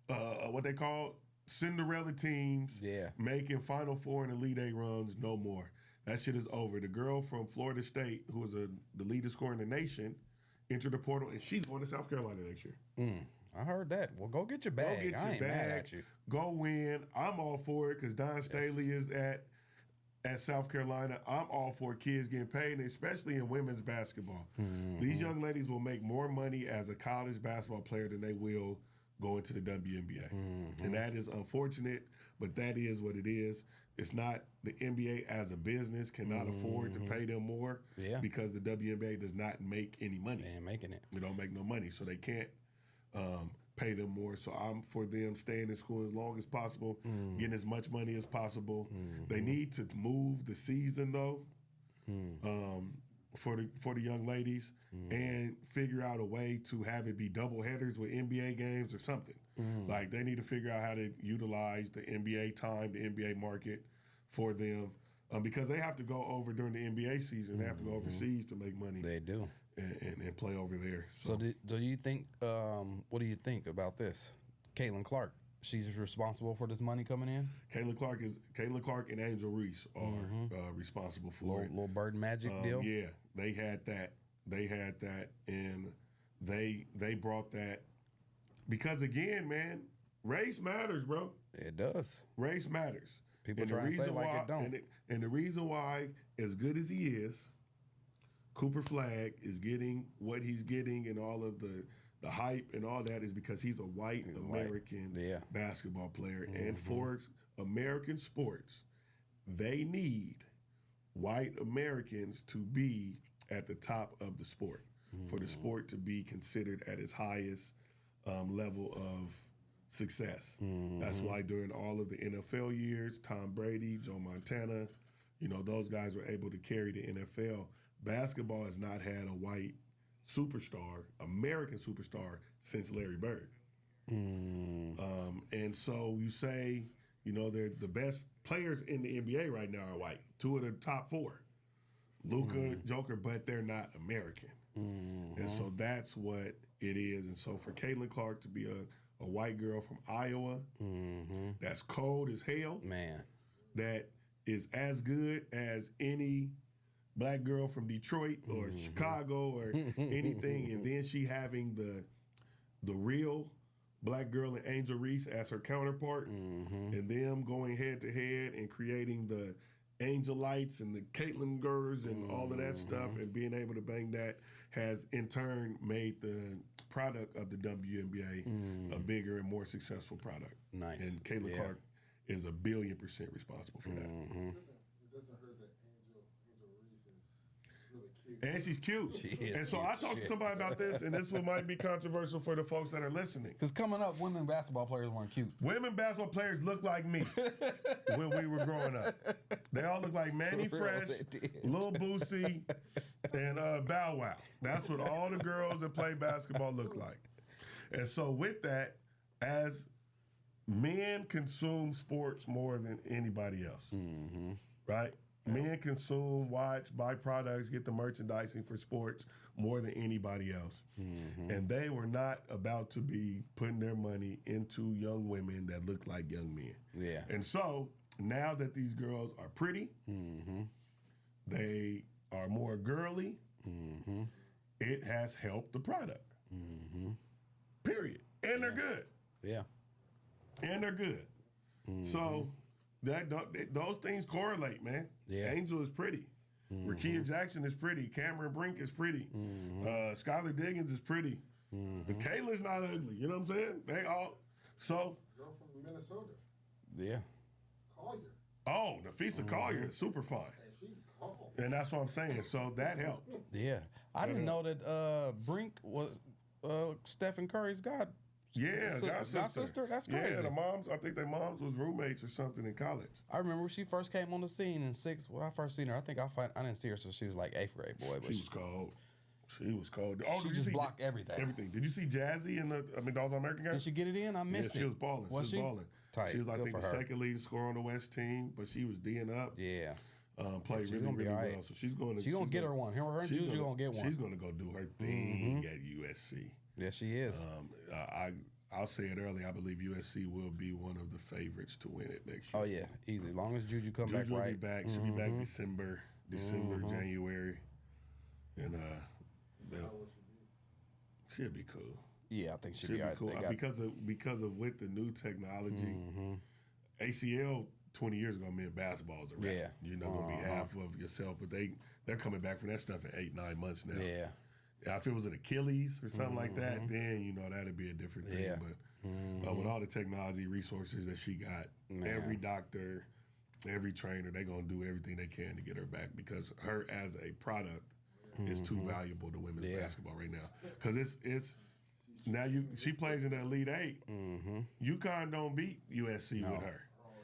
what they call Cinderella teams making Final Four and Elite Eight runs no more. That shit is over. The girl from Florida State, who was the leading scorer in the nation, entered the portal, and she's going to South Carolina next year. I heard that. Well, go get your bag. Go get your I ain't bag. mad at you. Go win. I'm all for it because Don Staley is at South Carolina. I'm all for kids getting paid, and especially in women's basketball. These young ladies will make more money as a college basketball player than they will going to the WNBA. And that is unfortunate, but that is what it is. It's not the NBA as a business cannot afford to pay them more because the WNBA does not make any money. They ain't making it. They don't make no money, so they can't pay them more. So I'm for them staying in school as long as possible, getting as much money as possible. They need to move the season though, for the young ladies, and figure out a way to have it be double headers with NBA games or something. Like they need to figure out how to utilize the NBA time, the NBA market for them, because they have to go over during the NBA season. They have to go overseas to make money. They do. And play over there. So do you think? What do you think about this? Caitlin Clark she's responsible for this money coming in. Caitlin Clark and Angel Reese are responsible for it. Little bird magic deal. Yeah, they had that, and they brought that because again, man, race matters, bro. It does. Race matters. People try to say like it don't. And the reason why, as good as he is, Cooper Flagg is getting what he's getting and all of the hype and all that is because he's a white American basketball player. And for American sports, they need white Americans to be at the top of the sport, for the sport to be considered at its highest level of success. That's why during all of the NFL years, Tom Brady, Joe Montana, those guys were able to carry the NFL. Basketball has not had a white superstar, American superstar, since Larry Bird. And so you say, they're the best players in the NBA right now are white. 2 of the top 4. Luka, Joker, but they're not American. And so that's what it is. And so for Caitlin Clark to be a white girl from Iowa that's cold as hell, man, that is as good as any black girl from Detroit or Chicago or anything, and then she having the real black girl in Angel Reese as her counterpart, and them going head to head and creating the Angel Lights and the Caitlin Girls and all of that stuff, and being able to bang that has in turn made the product of the WNBA a bigger and more successful product. Nice. And Caitlin Clark is 1,000,000,000% responsible for that. It doesn't hurt that Angel Reese is really cute. And she's cute. She is and so cute. I talked to somebody about this, and this one might be controversial for the folks that are listening. Because coming up, women basketball players weren't cute. Women basketball players look like me when we were growing up. They all look like Manny For real, Fresh, they did. Lil Boosie, and Bow Wow. That's what all the girls that play basketball look like. And so with that, as men consume sports more than anybody else, right? Men consume, watch, buy products, get the merchandising for sports more than anybody else. And they were not about to be putting their money into young women that look like young men. Yeah. And so now that these girls are pretty, they are more girly, it has helped the product. Period. And they're good. Yeah. And they're good. So those things correlate, man. Yeah. Angel is pretty. Rakia Jackson is pretty. Cameron Brink is pretty. Skylar Diggins is pretty. The Kayla's not ugly. You know what I'm saying? They all. So. Girl from Minnesota. Yeah. Collier. Oh, Nafisa Collier is super fine. And she called. And that's what I'm saying. So that helped. Yeah. I didn't know that Brink was Stephen Curry's god sister. That's crazy. Yeah, the moms, I think their moms was roommates or something in college. I remember when she first came on the scene in 6th. When I first seen her, I think I didn't see her till she was like 8th grade, boy. But She was cold. She was cold. Oh, she did you just see blocked everything. Everything. Did you see Jazzy in the All American game? Did she get it in? I missed Yeah, it. she was balling. Was she was balling. Tight. She was, I Good think, for the her. second leading scorer on the West team, but she was D'ing up. Yeah. Played She's really, gonna be really all right. well. So she's going to. She's gonna get her one. Her and Juju gonna get one. She's going to go do her thing at USC. Yeah, she is. I'll say it early. I believe USC will be one of the favorites to win it next year. Oh yeah, easy. As long as Juju come back Juju will right. be back. She'll be back December, January, and she'll be cool. Yeah, I think she'll She'll be be all right. cool They got- because of with the new technology. ACL 20 years ago meant basketball was a wrap. Yeah. You're not gonna be half of yourself, but they're coming back from that stuff in 8-9 months now. Yeah. If it was an Achilles or something like that, then that'd be a different thing. Yeah. But with all the technology resources that she got, every doctor, every trainer, they're gonna do everything they can to get her back because her as a product is too valuable to women's basketball right now. Because it's now she plays in the Elite 8. UConn don't beat USC with her.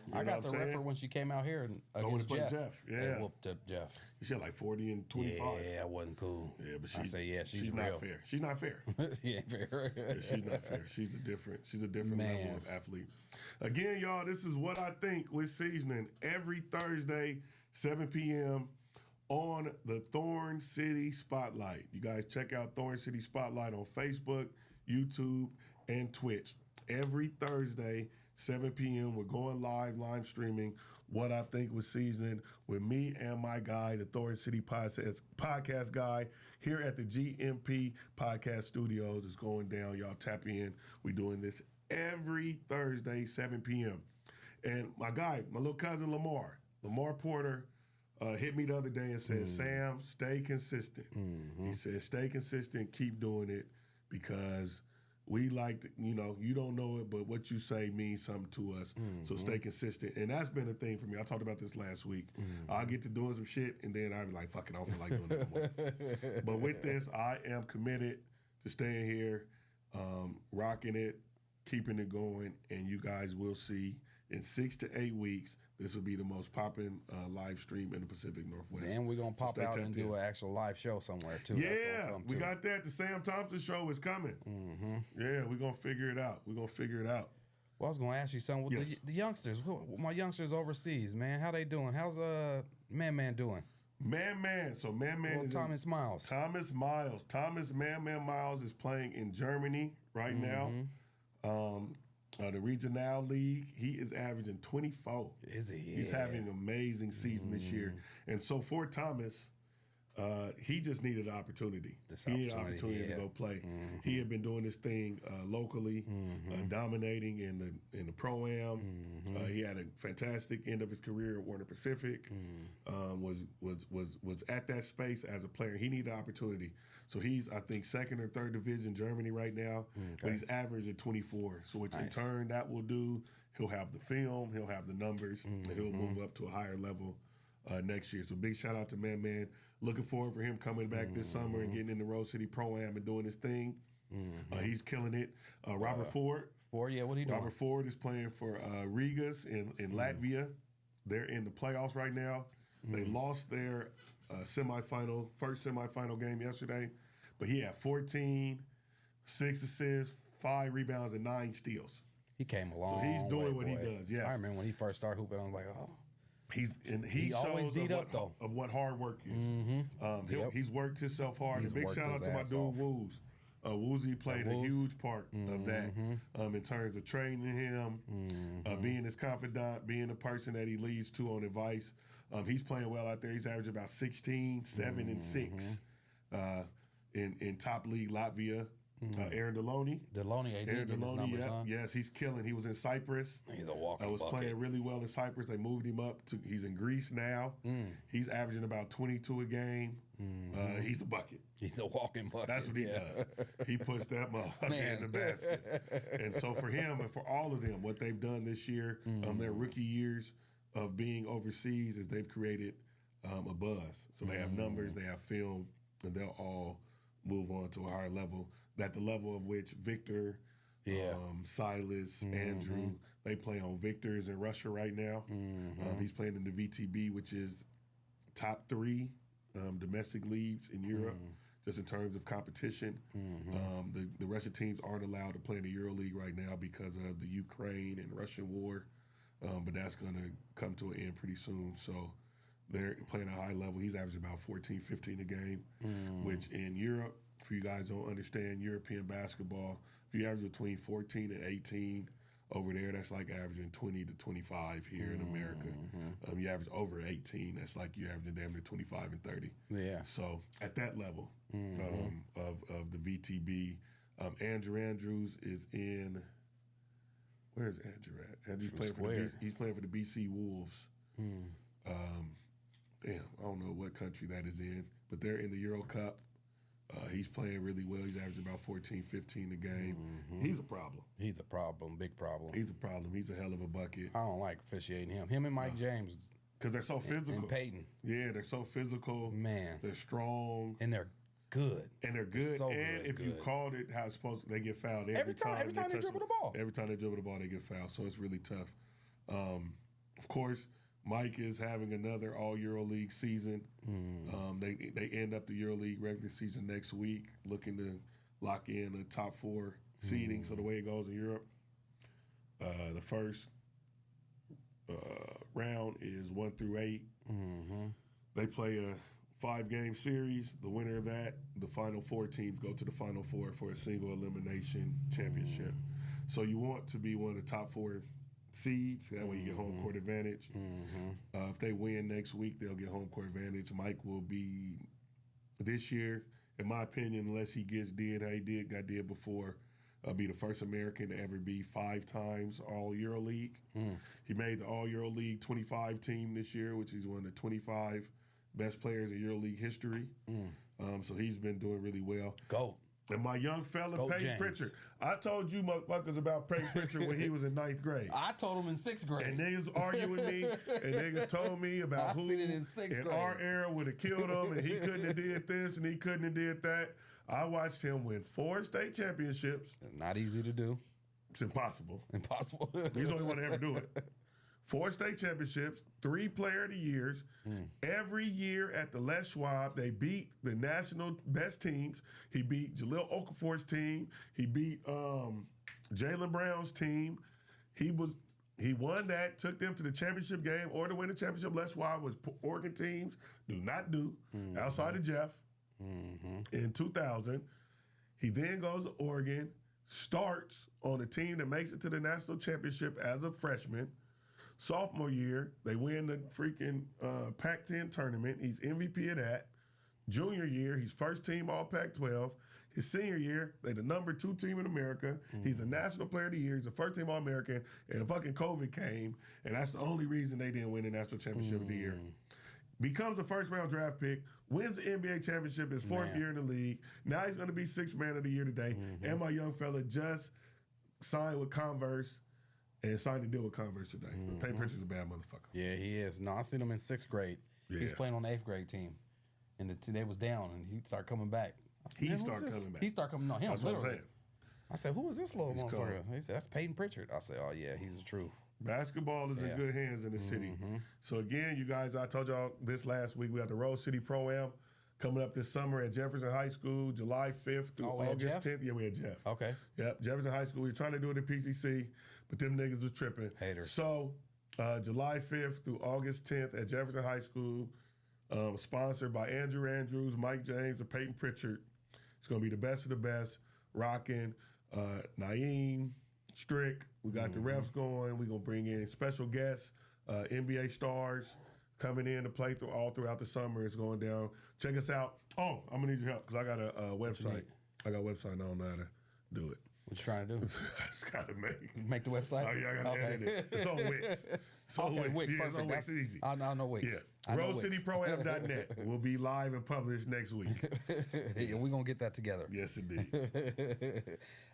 You I know got what the I'm saying? refer when she came out here and when against they played Jeff. Jeff, They yeah. whooped up Jeff. She had like 40 and 25. Yeah, it wasn't cool. Yeah, but I say, yeah, she's not real. fair. She's not fair. She ain't fair. Yeah, she's not fair. She's a different Man. level of athlete. Again, y'all, this is What I Think with Seeznin every Thursday, 7 p.m. on the Thorn City Spotlight. You guys check out Thorn City Spotlight on Facebook, YouTube, and Twitch. Every Thursday, 7 p.m. We're going live streaming What I Think with Seeznin with me and my guy, the Thorn City podcast guy, here at the GMP Podcast Studios. It's going down. Y'all tap in. We're doing this every Thursday, 7 p.m. And my guy, my little cousin Lamar Porter, hit me the other day and said, Sam, stay consistent. He said, stay consistent, keep doing it, because we like to, you don't know it, but what you say means something to us. So stay consistent. And that's been a thing for me. I talked about this last week. I'll get to doing some shit, and then I'm like, fuck it, I don't feel like doing it anymore. But with this, I am committed to staying here, rocking it, keeping it going, and you guys will see in 6 to 8 weeks, this will be the most popping live stream in the Pacific Northwest. And we're going to pop out and do an actual live show somewhere, too. Yeah, we got that. The Sam Thompson show is coming. Yeah, we're going to figure it out. Well, I was going to ask you something. With the youngsters, my youngsters overseas, man, how they doing? How's Man doing? Man. So Man is Thomas Miles. Thomas Man Miles is playing in Germany right now. The Regional League, he is averaging 24. Is he? He's having an amazing season this year. And so for Thomas, he just needed an opportunity. He needed an opportunity to go play. He had been doing this thing locally, dominating in the Pro-Am. He had a fantastic end of his career at Warner Pacific. Was at that space as a player. He needed an opportunity. So he's, I think, 2nd or 3rd division Germany right now, but he's averaging 24. So which in turn that will do, he'll have the film, he'll have the numbers, and he'll move up to a higher level next year. So big shout out to Man. Looking forward for him coming back this summer and getting in the Rose City Pro-Am and doing his thing. He's killing it. Robert Ford. What are you doing? Robert Ford is playing for Rigas in Latvia. They're in the playoffs right now. They lost their first semifinal game yesterday, but he had 14, 6 assists, 5 rebounds, and 9 steals. He came along. So he's doing what he does. Yes, I remember when he first started hooping. I was like, oh. He always shows of what hard work is. He's worked himself hard. And big shout out to my dude Wooz. Woozy played a huge part of that in terms of training him, being his confidant, being the person that he leads to on advice. He's playing well out there. He's averaging about 16, 7, and 6 in top league Latvia. Aaron Deloney. Yes, he's killing. He was in Cyprus. He's a walking bucket. Playing really well in Cyprus. They moved him up to. He's in Greece now. He's averaging about 22 a game. He's a bucket. He's a walking bucket. That's what he does. He puts that motherfucker in the basket. And so for him and for all of them, what they've done this year, their rookie years of being overseas, is they've created a buzz. So they have numbers, they have film, and they'll all move on to a higher level. At the level of which Victor, Silas, Andrew, they play on. Victor is in Russia right now. He's playing in the VTB, which is top 3 domestic leagues in Europe, just in terms of competition. The Russian teams aren't allowed to play in the EuroLeague right now because of the Ukraine and Russian war, but that's going to come to an end pretty soon. So they're playing at a high level. He's averaging about 14, 15 a game, which in Europe, for you guys who don't understand European basketball, if you average between 14 and 18 over there, that's like averaging 20 to 25 here in America. You average over 18, that's like you averaging damn near 25 and 30. Yeah. So at that level of the VTB, Andrew Andrews is in. Where's Andrew at? Andrew's playing he's playing for the BC Wolves. Damn, I don't know what country that is in, but they're in the Euro Cup. He's playing really well. He's averaging about 14, 15 a game. He's a problem. He's a problem, big problem. He's a problem. He's a hell of a bucket. I don't like officiating him. Him and Mike James. Because they're so physical. And Peyton. Yeah, they're so physical. Man. They're strong. And they're good. So and if you called it how it's supposed to, they get fouled every time. Every time they dribble the ball. Every time they dribble the ball, they get fouled. So it's really tough. Of course, Mike is having another all EuroLeague season. They end up the EuroLeague regular season next week, looking to lock in a top 4 seeding. So the way it goes in Europe, the first round is 1 through 8. They play a 5-game series. The winner of that, the final 4 teams go to the final 4 for a single elimination championship. So you want to be one of the top 4 seeds. That way you get home court advantage. If they win next week, they'll get home court advantage. Mike will be, this year, in my opinion, unless he gets did how he got did before, be the first American to ever be 5 times All Euro League. He made the All Euro League 25 team this year, which is one of the 25 best players in Euro League history. So he's been doing really well. Go. And my young fella, Peyton Pritchard. I told you motherfuckers about Peyton Pritchard when he was in 9th grade. I told him in 6th grade. And niggas arguing with me, and niggas told me about who seen it in 6th grade. our era would have killed him, and he couldn't have did this, and he couldn't have did that. I watched him win 4 state championships. Not easy to do. It's impossible. Impossible. He's the only one to ever do it. 4 state championships, 3 player of the years. Every year at the Les Schwab, they beat the national best teams. He beat Jaleel Okafor's team. He beat Jalen Brown's team. He won that, took them to the championship game or to win the championship. Les Schwab was Oregon teams do not do outside of Jeff in 2000. He then goes to Oregon, starts on a team that makes it to the national championship as a freshman. Sophomore year, they win the freaking Pac-10 tournament. He's MVP of that. Junior year, he's first team All Pac-12. His senior year, they the number 2 team in America. He's a National Player of the Year. He's a first team All-American. And fucking COVID came, and that's the only reason they didn't win the National Championship of the year. Becomes a first-round draft pick, wins the NBA championship his 4th year in the league. Now he's going to be 6th man of the year today. And my young fella just signed with Converse. And signed a deal with Converse today. Peyton Pritchard's a bad motherfucker. Yeah, he is. No, I seen him in 6th grade. He was playing on the 8th grade team. And they was down, and he started coming back. He started coming back. He started coming, no, him, That's what I'm literally. saying. I said, who is this little motherfucker? He said, that's Peyton Pritchard. I said, oh, yeah, he's the truth. Basketball is in good hands in the city. So, again, you guys, I told y'all this last week, we got the Rose City Pro-Am coming up this summer at Jefferson High School, July 5th through August 10th. Yeah, we had Jeff. Okay. Yep, Jefferson High School. We were trying to do it at PCC, but them niggas was tripping. Haters. So, July 5th through August 10th at Jefferson High School, sponsored by Andrew Andrews, Mike James, and Peyton Pritchard. It's going to be the best of the best, rocking Naeem, Strick. We got the refs going. We're going to bring in special guests, NBA stars, coming in to play throughout the summer. It's going down. Check us out. Oh, I'm gonna need your help because I got a website. I got a website and I don't know how to do it. What you trying to do? I just gotta make the website? Oh yeah, I gotta edit it. It's on Wix. Wix. Yeah, it's on Wix. It's easy. I know Wix. Yeah. RoseCityProAm.net will be live and published next week. Yeah, we're gonna get that together. Yes, indeed.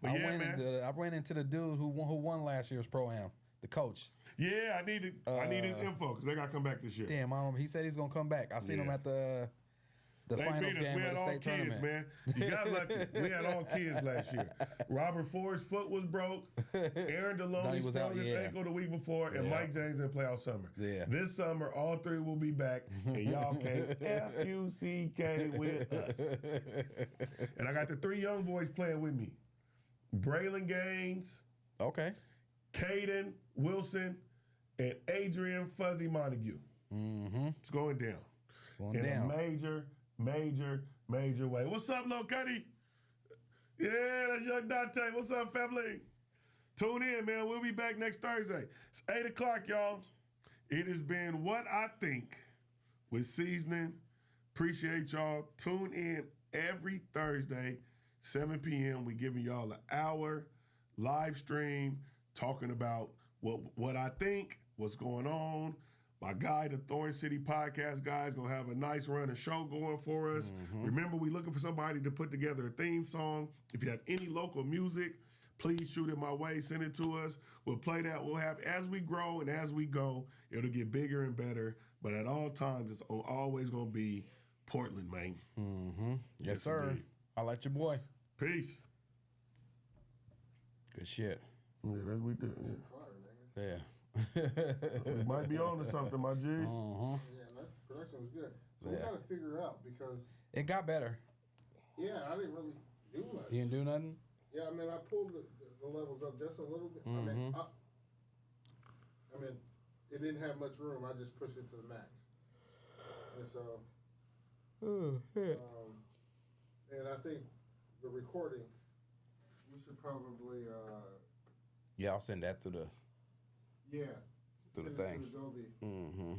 I ran into the dude who won last year's Pro-Am, the coach. Yeah, I need his info because they gotta come back this year. Damn, I don't know. He said he's gonna come back. I seen him at the finals game of the state tournament. Man. You got lucky. We had all kids last year. Robert Ford's foot was broke. Aaron Deloney sprained his ankle the week before, and Mike James didn't play all summer. Yeah. This summer, all 3 will be back, and y'all can F-U-C-K with us. And I got the 3 young boys playing with me. Braylon Gaines. Okay. Caden Wilson, and Adrian Fuzzy Montague. It's going down. A major way. What's up, Lil Cuddy? Yeah, that's Young Dante. What's up, family? Tune in, man. We'll be back next Thursday. It's 8 o'clock, y'all. It has been What I Think with Seeznin. Appreciate y'all. Tune in every Thursday, 7 p.m. We giving y'all an hour live stream talking about what I think, what's going on. My guy, the Thorn City Podcast guy, is going to have a nice run of show going for us. Remember, we're looking for somebody to put together a theme song. If you have any local music, please shoot it my way. Send it to us. We'll play that. We'll have, as we grow and as we go, it'll get bigger and better. But at all times, it's always going to be Portland, man. Yes, sir. Indeed. I like your boy. Peace. Good shit. Yeah, that's what we do. Yeah. We might be on to something, my G's. Yeah, that production was good. So we got to figure out because it got better. Yeah, I didn't really do much. You didn't do nothing? Yeah, I mean, I pulled the levels up just a little bit. I mean, it didn't have much room. I just pushed it to the max. And so, and I think the recording, we should probably. Yeah, I'll send that through the Yeah. through the Send it thing. to Adobe. Mm-hmm.